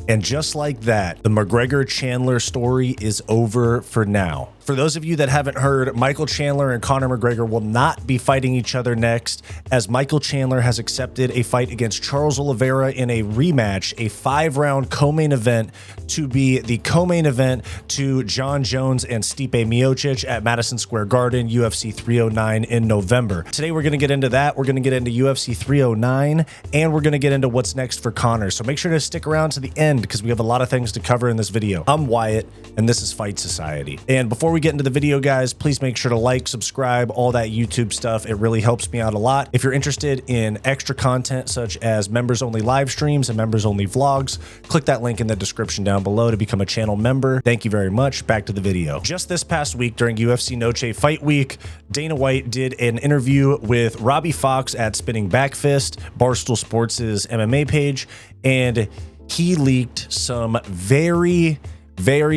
And just like that, the McGregor-Chandler story is over for now. For those of you that haven't heard, Michael Chandler and Conor McGregor will not be fighting each other next, as Michael Chandler has accepted a fight against Charles Oliveira in a rematch, a 5-round co-main event to be the co-main event to Jon Jones and Stipe Miocic at Madison Square Garden, UFC 309 in November. Today we're going to get into that. We're going to get into UFC 309, and we're going to get into what's next for Conor. So make sure to stick around to the end because we have a lot of things to cover in this video. I'm Wyatt, and this is Fight Society. And before we get into the video, guys, please make sure to like, subscribe, all that YouTube stuff. It really helps me out a lot. If you're interested in extra content such as members only live streams and members only vlogs, click that link in the description down below to become a channel member. Thank you very much. Back to the video. Just this past week during UFC Noche Fight Week, Dana White did an interview with Robbie Fox at Spinning Backfist, Barstool Sports' MMA page, and he leaked some very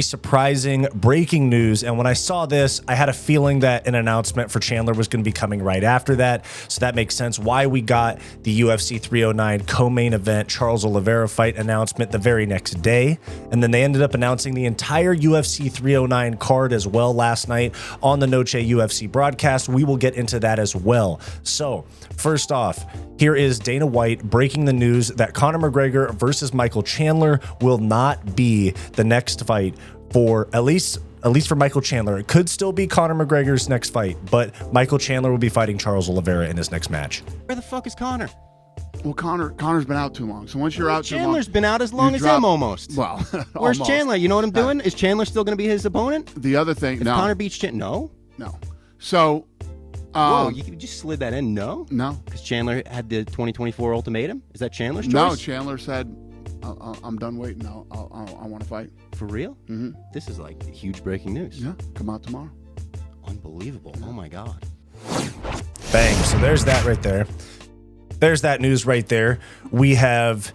surprising breaking news. And when I saw this, I had a feeling that an announcement for Chandler was going to be coming right after that. So that makes sense why we got the UFC 309 co-main event Charles Oliveira fight announcement the very next day. And then they ended up announcing the entire UFC 309 card as well last night on the Noche UFC broadcast. We will get into that as well. So first off, here is Dana White breaking the news that Conor McGregor versus Michael Chandler will not be the next fight for at least for Michael Chandler. It could still be Conor McGregor's next fight, but Michael Chandler will be fighting Charles Oliveira in his next match. Where the fuck is Conor? Well, Conor's been out too long. So once you're out too long, Chandler's been out as long as him almost. Well, where's almost. Chandler? You know what I'm doing? Is Chandler still going to be his opponent? The other thing, If no, Conor beats Chandler, no. So, whoa, you just slid that in. No, no, because Chandler had the 2024 ultimatum. Is that Chandler's choice? no. Chandler said, "I'm done waiting. I want to fight." For real? Mm-hmm. This is like huge breaking news. Yeah, come out tomorrow. Unbelievable. Oh my God. Bang. So there's that right there. There's that news right there. We have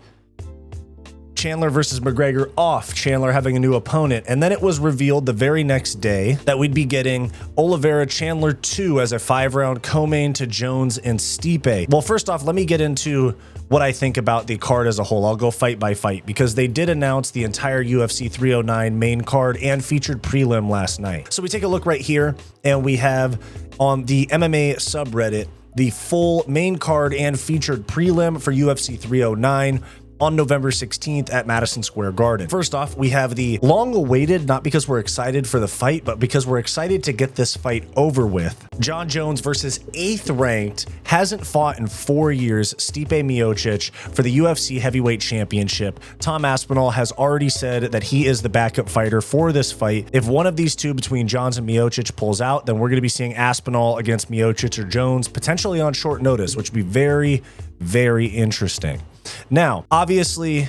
Chandler versus McGregor off, Chandler having a new opponent. And then it was revealed the very next day that we'd be getting Oliveira Chandler 2 as a 5-round co-main to Jones and Stipe. Well, first off, let me get into what I think about the card as a whole. I'll go fight by fight because they did announce the entire UFC 309 main card and featured prelim last night. So we take a look right here and we have on the MMA subreddit the full main card and featured prelim for UFC 309 on November 16th at Madison Square Garden. First off, we have the long-awaited, not because we're excited for the fight, but because we're excited to get this fight over with. Jon Jones versus 8th ranked, hasn't fought in 4 years, Stipe Miocic for the UFC Heavyweight Championship. Tom Aspinall has already said that he is the backup fighter for this fight. If one of these two between Jones and Miocic pulls out, then we're going to be seeing Aspinall against Miocic or Jones, potentially on short notice, which would be very interesting. Now, obviously,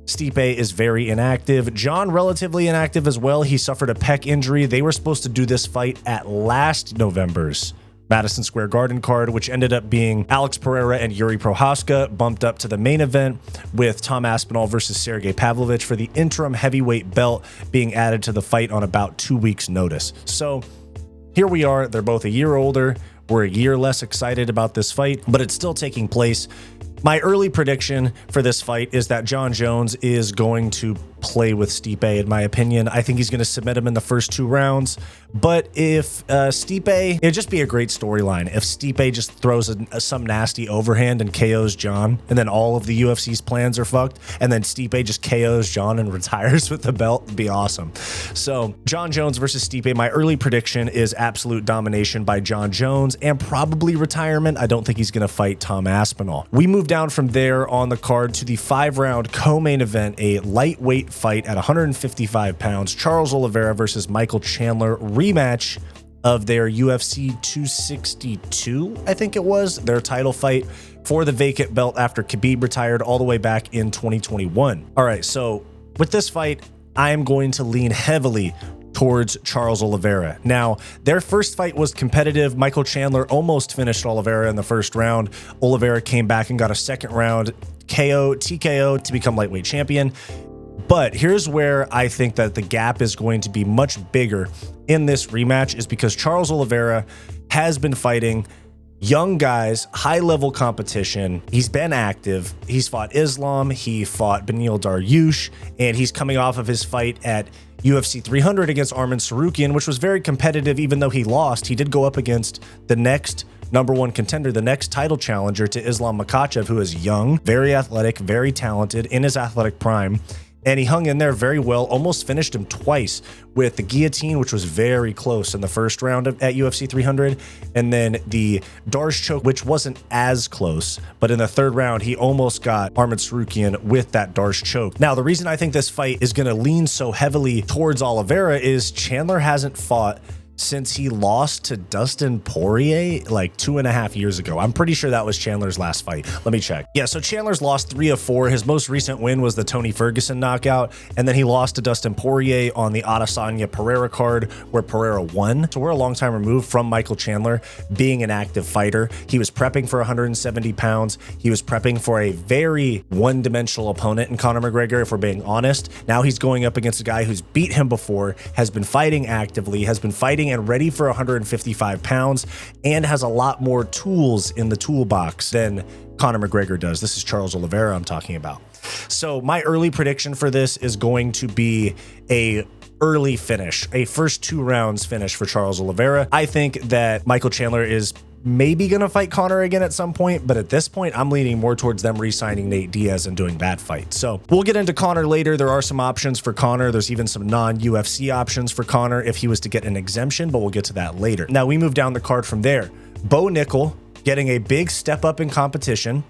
Stipe is very inactive. Jon relatively inactive as well. He suffered a pec injury. They were supposed to do this fight at last November's Madison Square Garden card, which ended up being Alex Pereira and Yuri Prohaska bumped up to the main event with Tom Aspinall versus Sergey Pavlovich for the interim heavyweight belt being added to the fight on about 2 weeks' notice. So here we are. They're both a year older. We're a year less excited about this fight, but it's still taking place. My early prediction for this fight is that Jon Jones is going to play with Stipe, in my opinion. I think he's going to submit him in the first 2 rounds. But if Stipe, it'd just be a great storyline if Stipe just throws some nasty overhand and KOs Jon, and then all of the UFC's plans are fucked, and then Stipe just KOs Jon and retires with the belt. It'd be awesome. So Jon Jones versus Stipe, my early prediction is absolute domination by Jon Jones and probably retirement. I don't think he's going to fight Tom Aspinall. We move down from there on the card to the 5-round co-main event, a lightweight fight at 155 pounds, Charles Oliveira versus Michael Chandler, rematch of their UFC 262, I think it was, their title fight for the vacant belt after Khabib retired all the way back in 2021. All right, so with this fight, I am going to lean heavily towards Charles Oliveira. Now, their first fight was competitive. Michael Chandler almost finished Oliveira in the first round. Oliveira came back and got a second round TKO to become lightweight champion. But here's where I think that the gap is going to be much bigger in this rematch, is because Charles Oliveira has been fighting young guys, high-level competition. He's been active. He's fought Islam. He fought Beneil Dariush, and he's coming off of his fight at UFC 300 against Arman Tsarukyan, which was very competitive. Even though he lost, he did go up against the next number one contender, the next title challenger to Islam Makhachev, who is young, very athletic, very talented, in his athletic prime. And he hung in there very well, almost finished him twice with the guillotine, which was very close in the first round at UFC 300. And then the Darce choke, which wasn't as close. But in the third round, he almost got Arman Tsarukyan with that Darce choke. Now, the reason I think this fight is going to lean so heavily towards Oliveira is Chandler hasn't fought since he lost to Dustin Poirier like 2.5 years ago. I'm pretty sure that was Chandler's last fight. Let me check. Yeah, so Chandler's lost 3 of 4. His most recent win was the Tony Ferguson knockout, and then he lost to Dustin Poirier on the Adesanya Pereira card where Pereira won. So we're a long time removed from Michael Chandler being an active fighter. He was prepping for 170 pounds. He was prepping for a very one-dimensional opponent in Conor McGregor, if we're being honest. Now he's going up against a guy who's beat him before, has been fighting actively, has been fighting and ready for 155 pounds, and has a lot more tools in the toolbox than Conor McGregor does. This is Charles Oliveira I'm talking about. So my early prediction for this is going to be a early finish, a first 2 rounds finish for Charles Oliveira. I think that Michael Chandler is maybe going to fight Conor again at some point, but at this point, I'm leaning more towards them re-signing Nate Diaz and doing that fight. So we'll get into Conor later. There are some options for Conor. There's even some non-UFC options for Conor if he was to get an exemption, but we'll get to that later. Now we move down the card from there. Bo Nickel getting a big step up in competition.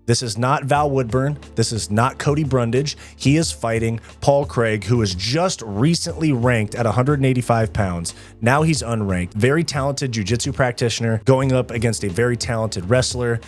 This is not Val Woodburn. This is not Cody Brundage. He is fighting Paul Craig, who was just recently ranked at 185 pounds. Now he's unranked. Very talented jiu-jitsu practitioner going up against a very talented wrestler.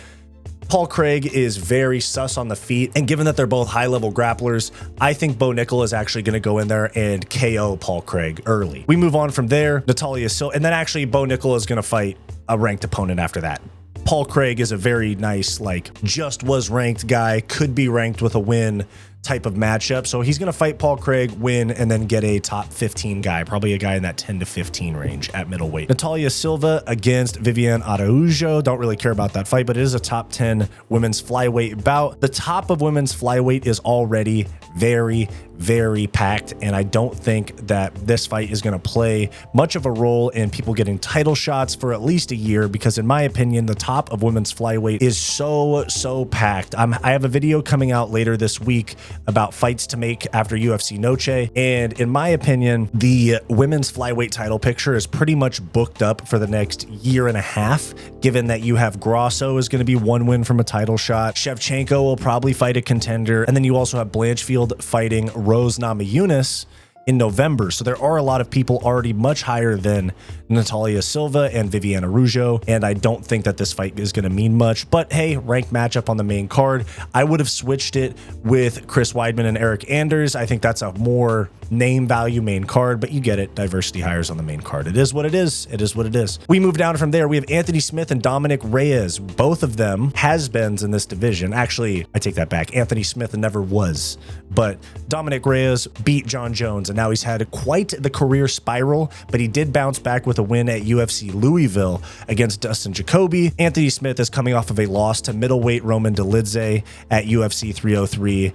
Paul Craig is very sus on the feet, and given that they're both high-level grapplers, I think Bo Nickel is actually going to go in there and KO Paul Craig early. We move on from there. Natalia Silva, and then actually Bo Nickel is going to fight a ranked opponent after that. Paul Craig is a very nice, like, just was ranked guy, could be ranked with a win type of matchup. So he's going to fight Paul Craig, win, and then get a top 15 guy, probably a guy in that 10 to 15 range at middleweight. Natalia Silva against Viviane Araújo. Don't really care about that fight, but it is a top 10 women's flyweight bout. The top of women's flyweight is already very, very packed, and I don't think that this fight is going to play much of a role in people getting title shots for at least a year, because in my opinion, the top of women's flyweight is so packed. I have a video coming out later this week about fights to make after UFC Noche, and in my opinion, the women's flyweight title picture is pretty much booked up for the next year and a half, given that you have Grosso is going to be 1 win from a title shot. Shevchenko will probably fight a contender, and then you also have Blanchfield fighting Rose Namajunas in November. So there are a lot of people already much higher than Natalia Silva and Viviane Araújo, and I don't think that this fight is going to mean much. But hey, ranked matchup on the main card. I would have switched it with Chris Weidman and Eric Anders. I think that's a more name value main card, but you get it. Diversity hires on the main card. It is what it is. It is what it is. We move down from there. We have Anthony Smith and Dominic Reyes. Both of them has-beens in this division. Actually, I take that back. Anthony Smith never was, but Dominic Reyes beat Jon Jones, and now he's had quite the career spiral, but he did bounce back with a win at UFC Louisville against Dustin Jacoby. Anthony Smith is coming off of a loss to middleweight Roman Dolidze at UFC 303.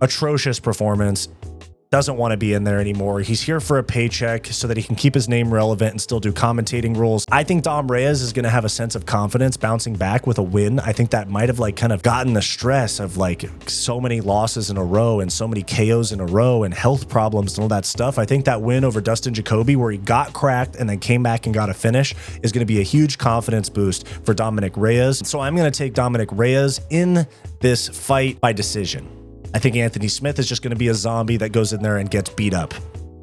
Atrocious performance. Doesn't want to be in there anymore. He's here for a paycheck so that he can keep his name relevant and still do commentating roles. I think Dom Reyes is going to have a sense of confidence bouncing back with a win. I think that might have like kind of gotten the stress of like so many losses in a row and so many KOs in a row and health problems and all that stuff. I think that win over Dustin Jacoby, where he got cracked and then came back and got a finish, is going to be a huge confidence boost for Dominic Reyes. So I'm going to take Dominic Reyes in this fight by decision. I think Anthony Smith is just going to be a zombie that goes in there and gets beat up,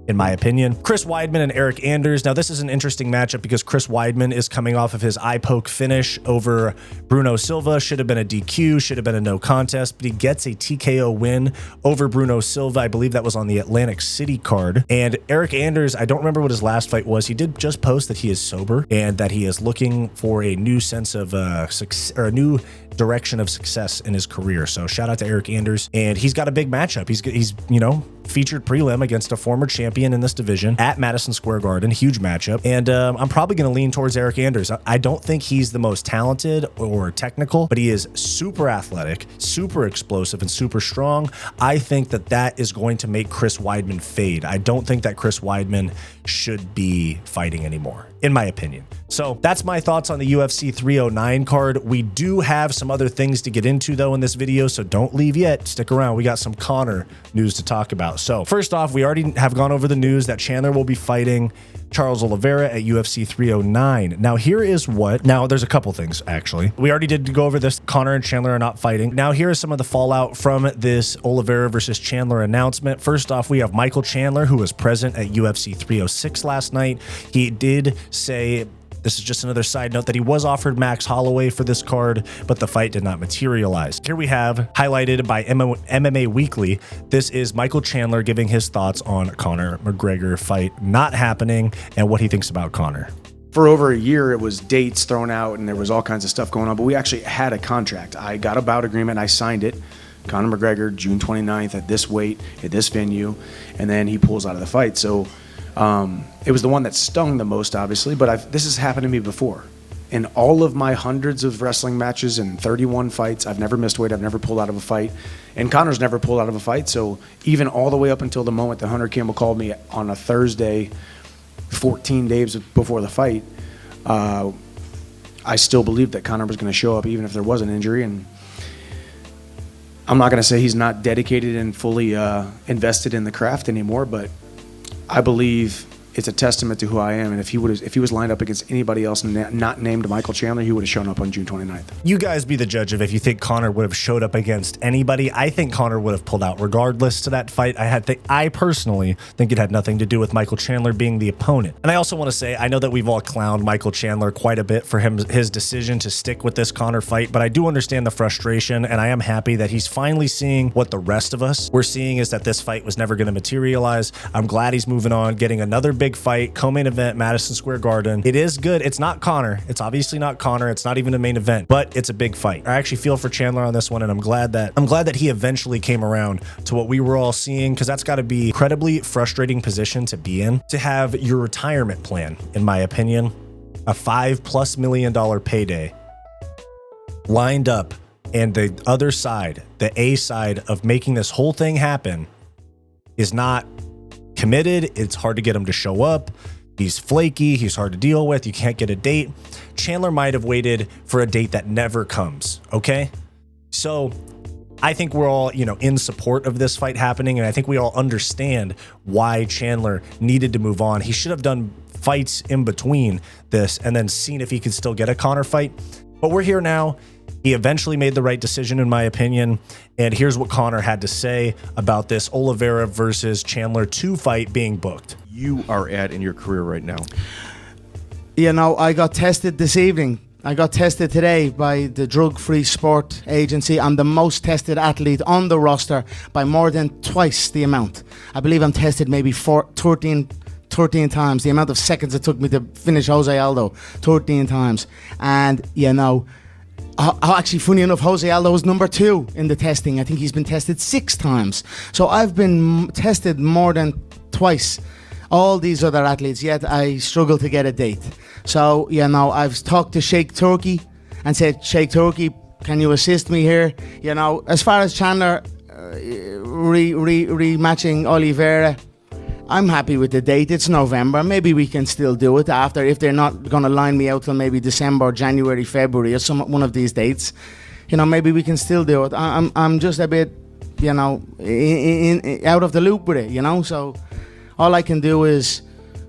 in my opinion. Chris Weidman and Eric Anders. Now, this is an interesting matchup because Chris Weidman is coming off of his eye poke finish over Bruno Silva. Should have been a DQ, should have been a no contest, but he gets a TKO win over Bruno Silva. I believe that was on the Atlantic City card. And Eric Anders, I don't remember what his last fight was. He did just post that he is sober and that he is looking for a new sense of success, or a new direction of success in his career. So shout out to Eric Anders, and he's got a big matchup. He's you know, featured prelim against a former champion in this division at Madison Square Garden. Huge matchup. And I'm probably going to lean towards Eric Anders. I don't think he's the most talented or technical, but he is super athletic, super explosive, and super strong. I think that is going to make Chris Weidman fade. I don't think that Chris Weidman should be fighting anymore, in my opinion. So that's my thoughts on the UFC 309 card. We do have some other things to get into, though, in this video, so don't leave yet. Stick around. We got some Conor news to talk about. So first off, we already have gone over the news that Chandler will be fighting Charles Oliveira at UFC 309. Now, there's a couple things, actually. We already did go over this. Conor and Chandler are not fighting. Now, here is some of the fallout from this Oliveira versus Chandler announcement. First off, we have Michael Chandler, who was present at UFC 306 last night. He did say, this is just another side note, that he was offered Max Holloway for this card, but the fight did not materialize. Here we have, highlighted by MMA Weekly, this is Michael Chandler giving his thoughts on Conor McGregor fight not happening and what he thinks about Conor. For over a year, it was dates thrown out and there was all kinds of stuff going on, but we actually had a contract. I got a bout agreement, I signed it. Conor McGregor, June 29th at this weight, at this venue, and then he pulls out of the fight. So it was the one that stung the most, obviously, but this has happened to me before. In all of my hundreds of wrestling matches and 31 fights, I've never missed weight, I've never pulled out of a fight, and Conor's never pulled out of a fight. So even all the way up until the moment that Hunter Campbell called me on a Thursday, 14 days before the fight, I still believed that Conor was going to show up even if there was an injury. And I'm not going to say he's not dedicated and fully invested in the craft anymore, but I believe it's a testament to who I am. And if he was lined up against anybody else not named Michael Chandler, he would have shown up on June 29th. You guys be the judge of if you think Conor would have showed up against anybody. I think Conor would have pulled out regardless to that fight. I personally think it had nothing to do with Michael Chandler being the opponent. And I also want to say, I know that we've all clowned Michael Chandler quite a bit for his decision to stick with this Conor fight, but I do understand the frustration, and I am happy that he's finally seeing what the rest of us were seeing, is that this fight was never going to materialize. I'm glad he's moving on, getting another big fight, co-main event, Madison Square Garden. It is good. It's not Conor. It's obviously not Conor. It's not even a main event, but it's a big fight. I actually feel for Chandler on this one, and I'm glad that he eventually came around to what we were all seeing, because that's got to be an incredibly frustrating position to be in, to have your retirement plan, in my opinion, a $5+ million payday lined up, and the other side, the A side of making this whole thing happen, is not committed. It's hard to get him to show up. He's flaky. He's hard to deal with. You can't get a date. Chandler might have waited for a date that never comes. Okay. So I think we're all, in support of this fight happening. And I think we all understand why Chandler needed to move on. He should have done fights in between this and then seen if he could still get a Conor fight. But we're here now. He eventually made the right decision, in my opinion. And here's what Conor had to say about this Oliveira versus Chandler 2 fight being booked. You are at in your career right now? I got tested this evening. I got tested today by the Drug-Free Sport Agency. I'm the most tested athlete on the roster by more than twice the amount. I believe I'm tested maybe 13 times. The amount of seconds it took me to finish Jose Aldo, 13 times. And, actually, funny enough, Jose Aldo was number 2 in the testing. I think he's been tested 6 times. So I've been tested more than twice all these other athletes, yet I struggle to get a date. So, I've talked to Sheikh Turkey and said, Sheikh Turkey, can you assist me here? As far as Chandler rematching Oliveira, I'm happy with the date. It's November. Maybe we can still do it after, if they're not going to line me out till maybe December, January, February, or one of these dates. Maybe we can still do it. I'm just a bit, out of the loop with it, So all I can do is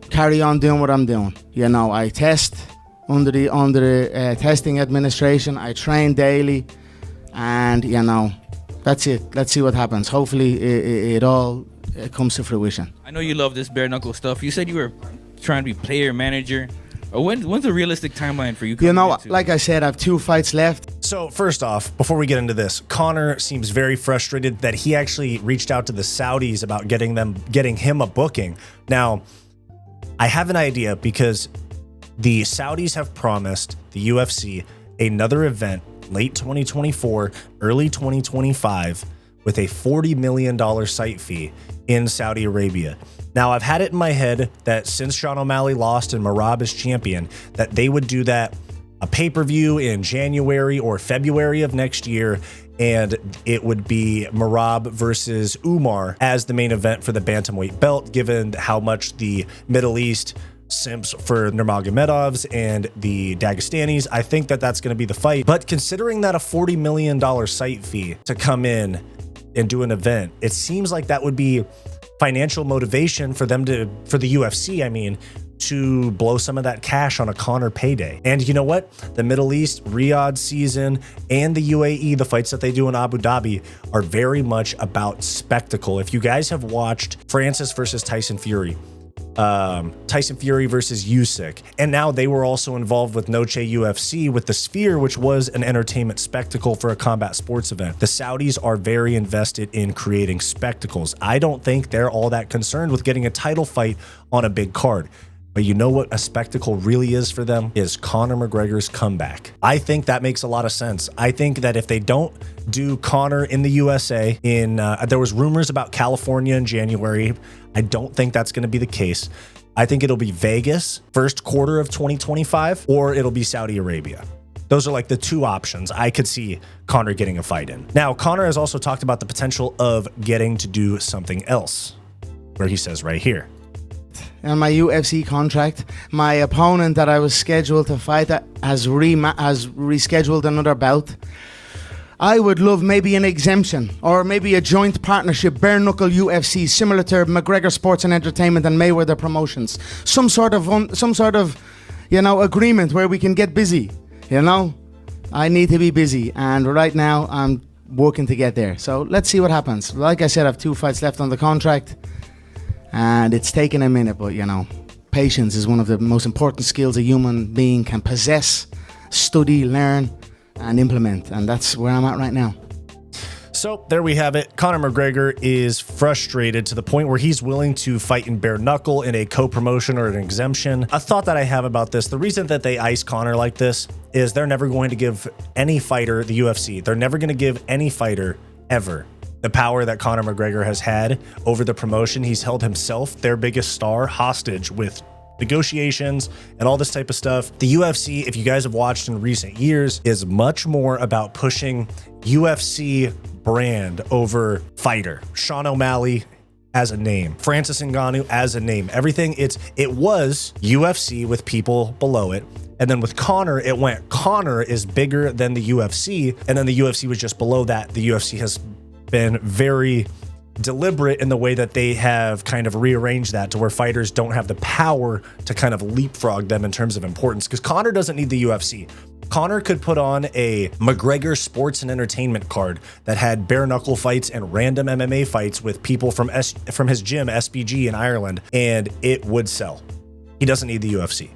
carry on doing what I'm doing. I test under the testing administration. I train daily, and that's it. Let's see what happens. Hopefully, it all comes to fruition. I know you love this bare knuckle stuff. You said you were trying to be player manager. When's a realistic timeline for you? Like I said, I have 2 fights left. So first off, before we get into this, Conor seems very frustrated that he actually reached out to the Saudis about getting him a booking. Now, I have an idea, because the Saudis have promised the UFC another event late 2024, early 2025, with a $40 million site fee in Saudi Arabia. Now, I've had it in my head that since Sean O'Malley lost and Merab is champion, that they would do that a pay-per-view in January or February of next year, and it would be Merab versus Umar as the main event for the bantamweight belt, given how much the Middle East simps for Nurmagomedovs and the Dagestanis. I think that that's going to be the fight. But considering that a $40 million site fee to come in and do an event, it seems like that would be financial motivation for them to, for the UFC, I mean, to blow some of that cash on a Conor payday. And you know what? The Middle East, Riyadh season, and the UAE, the fights that they do in Abu Dhabi, are very much about spectacle. If you guys have watched Francis versus Tyson Fury, Tyson Fury versus Usyk, and now they were also involved with Noche UFC with the Sphere, which was an entertainment spectacle for a combat sports event. The Saudis are very invested in creating spectacles. I don't think they're all that concerned with getting a title fight on a big card. But you know what a spectacle really is for them? Is Conor McGregor's comeback. I think that makes a lot of sense. I think that if they don't do Conor in the USA, there was rumors about California in January. I don't think that's going to be the case. I think it'll be Vegas first quarter of 2025, or it'll be Saudi Arabia. Those are like the two options I could see Conor getting a fight in. Now, Conor has also talked about the potential of getting to do something else, where he says right here, on my UFC contract, my opponent that I was scheduled to fight has rescheduled another bout. I would love maybe an exemption or maybe a joint partnership, bare knuckle UFC, similar to McGregor Sports and Entertainment and Mayweather Promotions. Some sort of agreement where we can get busy. I need to be busy, and right now I'm working to get there. So let's see what happens. Like I said, I have 2 fights left on the contract. And it's taken a minute, but patience is one of the most important skills a human being can possess, study, learn, and implement. And that's where I'm at right now. So there we have it. Conor McGregor is frustrated to the point where he's willing to fight in bare knuckle in a co-promotion or an exemption. A thought that I have about this, the reason that they ice Conor like this is they're never going to give any fighter, the UFC, they're never going to give any fighter ever the power that Conor McGregor has had over the promotion. He's held himself, their biggest star, hostage with negotiations and all this type of stuff. The UFC, if you guys have watched in recent years, is much more about pushing UFC brand over fighter. Sean O'Malley as a name, Francis Ngannou as a name, everything. It was UFC with people below it. And then with Conor, it went Conor is bigger than the UFC. And then the UFC was just below that. The UFC has been very deliberate in the way that they have kind of rearranged that to where fighters don't have the power to kind of leapfrog them in terms of importance, because Conor doesn't need the UFC. Conor could put on a McGregor Sports and Entertainment card that had bare knuckle fights and random MMA fights with people from his gym, SBG in Ireland, and it would sell. He doesn't need the UFC.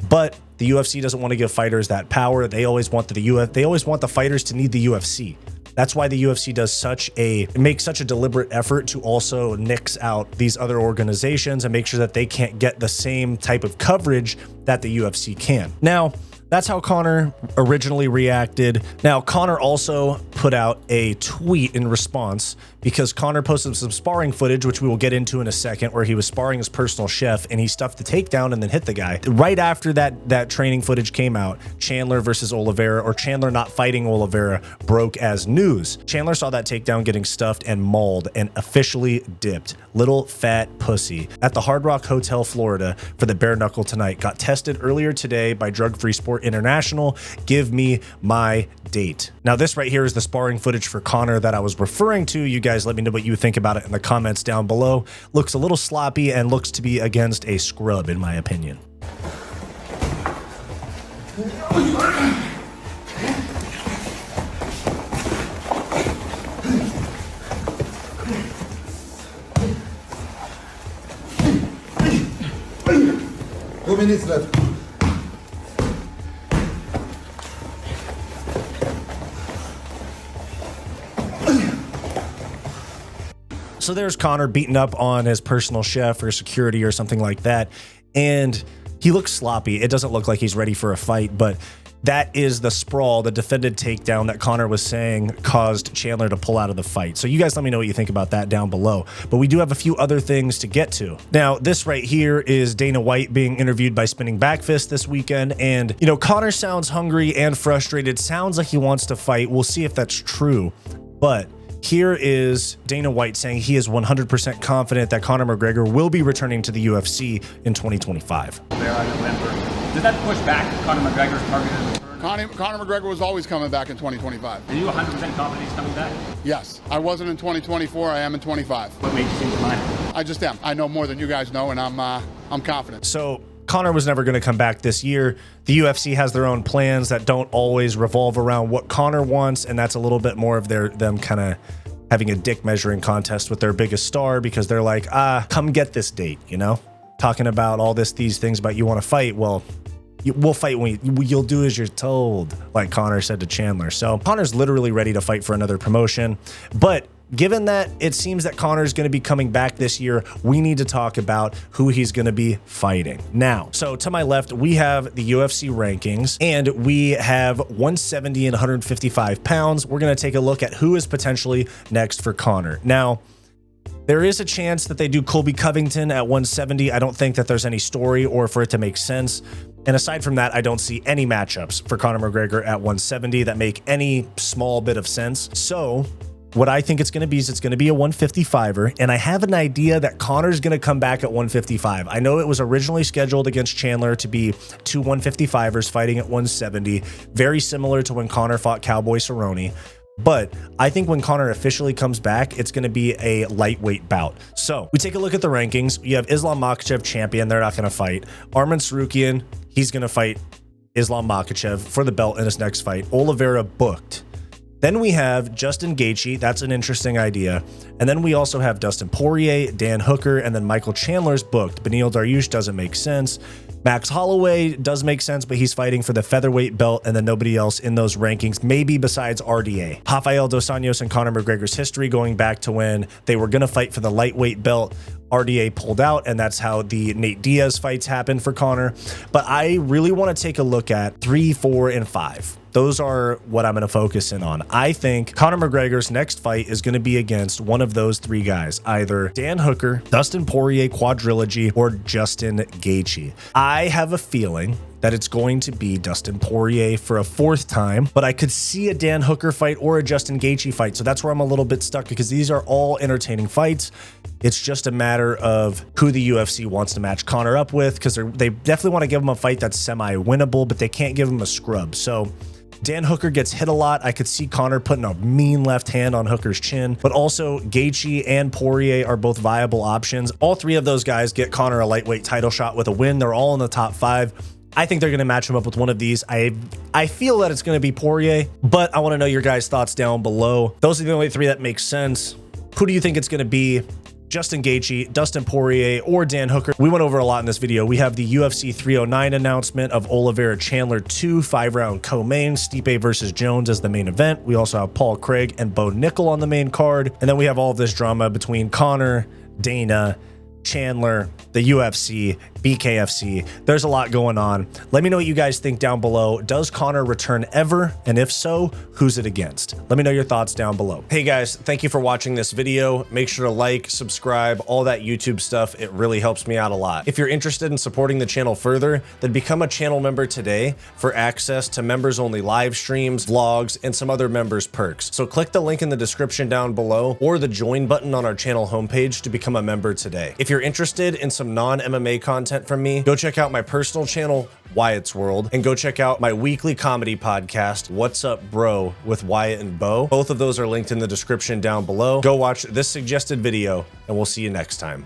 But the UFC doesn't want to give fighters that power. They always want the fighters to need the UFC. That's why the UFC makes such a deliberate effort to also nix out these other organizations and make sure that they can't get the same type of coverage that the UFC can. Now, that's how Conor originally reacted. Now, Conor also put out a tweet in response because Conor posted some sparring footage, which we will get into in a second, where he was sparring his personal chef and he stuffed the takedown and then hit the guy. Right after that training footage came out, Chandler versus Oliveira, or Chandler not fighting Oliveira, broke as news. Chandler saw that takedown getting stuffed and mauled and officially dipped. Little fat pussy. At the Hard Rock Hotel, Florida for the bare knuckle tonight. Got tested earlier today by Drug Free Sport International. Give me my date. Now, this right here is the sparring footage for Conor that I was referring to. You guys let me know what you think about it in the comments down below. Looks a little sloppy and looks to be against a scrub, in my opinion. Two minutes left. So there's Conor beating up on his personal chef or security or something like that. And he looks sloppy. It doesn't look like he's ready for a fight, but that is the sprawl, the defended takedown that Conor was saying caused Chandler to pull out of the fight. So you guys let me know what you think about that down below. But we do have a few other things to get to. Now, this right here is Dana White being interviewed by Spinning Backfist this weekend. And, you know, Conor sounds hungry and frustrated. Sounds like he wants to fight. We'll see if that's true. But here is Dana White saying he is 100% confident that Conor McGregor will be returning to the UFC in 2025. Did that push back Conor McGregor's targeted return? Conor McGregor was always coming back in 2025. Are you 100% confident he's coming back? Yes, I wasn't in 2024. I am in 25. What made you change your mind? I just am. I know more than you guys know, and I'm confident. So Conor was never going to come back this year. The UFC has their own plans that don't always revolve around what Conor wants, and that's a little bit more of them kind of having a dick measuring contest with their biggest star, because they're like, come get this date, you know? Talking about all these things about you want to fight. Well, we'll fight when you'll do as you're told, like Conor said to Chandler. So Conor's literally ready to fight for another promotion. But given that it seems that Conor's going to be coming back this year, we need to talk about who he's going to be fighting. Now, so to my left, we have the UFC rankings, and we have 170 and 155 pounds. We're going to take a look at who is potentially next for Conor. Now, there is a chance that they do Colby Covington at 170. I don't think that there's any story or for it to make sense. And aside from that, I don't see any matchups for Conor McGregor at 170 that make any small bit of sense. So what I think it's going to be is it's going to be a 155er, and I have an idea that Conor's going to come back at 155. I know it was originally scheduled against Chandler to be two 155ers fighting at 170, very similar to when Conor fought Cowboy Cerrone. But I think when Conor officially comes back, it's going to be a lightweight bout. So we take a look at the rankings. You have Islam Makhachev champion. They're not going to fight. Arman Tsarukyan, he's going to fight Islam Makhachev for the belt in his next fight. Oliveira booked. Then we have Justin Gaethje. That's an interesting idea. And then we also have Dustin Poirier, Dan Hooker, and then Michael Chandler's booked. Beneil Dariush doesn't make sense. Max Holloway does make sense, but he's fighting for the featherweight belt, and then nobody else in those rankings, maybe besides RDA. Rafael Dos Anjos and Conor McGregor's history going back to when they were going to fight for the lightweight belt. RDA pulled out, and that's how the Nate Diaz fights happened for Conor. But I really want to take a look at 3, 4, and 5. Those are what I'm going to focus in on. I think Conor McGregor's next fight is going to be against one of those three guys, either Dan Hooker, Dustin Poirier quadrilogy, or Justin Gaethje. I have a feeling that it's going to be Dustin Poirier for a fourth time, but I could see a Dan Hooker fight or a Justin Gaethje fight. So that's where I'm a little bit stuck, because these are all entertaining fights. It's just a matter of who the UFC wants to match Conor up with, because they definitely want to give him a fight that's semi-winnable, but they can't give him a scrub. So Dan Hooker gets hit a lot. I could see Conor putting a mean left hand on Hooker's chin, but also Gaethje and Poirier are both viable options. All three of those guys get Conor a lightweight title shot with a win. They're all in the top 5. I think they're going to match him up with one of these. I feel that it's going to be Poirier, but I want to know your guys' thoughts down below. Those are the only three that make sense. Who do you think it's going to be? Justin Gaethje, Dustin Poirier, or Dan Hooker? We went over a lot in this video. We have the UFC 309 announcement of Oliveira Chandler 2 5-round co-main, Stipe versus Jones as the main event. We also have Paul Craig and Bo Nickel on the main card. And then we have all of this drama between Conor, Dana, Chandler, the UFC, BKFC. There's a lot going on. Let me know what you guys think down below. Does Conor return ever? And if so, who's it against? Let me know your thoughts down below. Hey guys, thank you for watching this video. Make sure to like, subscribe, all that YouTube stuff. It really helps me out a lot. If you're interested in supporting the channel further, then become a channel member today for access to members only live streams, vlogs, and some other members perks. So click the link in the description down below or the join button on our channel homepage to become a member today. If you're interested in some non-MMA content from me, go check out my personal channel, Wyatt's World, and go check out my weekly comedy podcast, What's Up Bro, with Wyatt and Bo. Both of those are linked in the description down below. Go watch this suggested video, and we'll see you next time.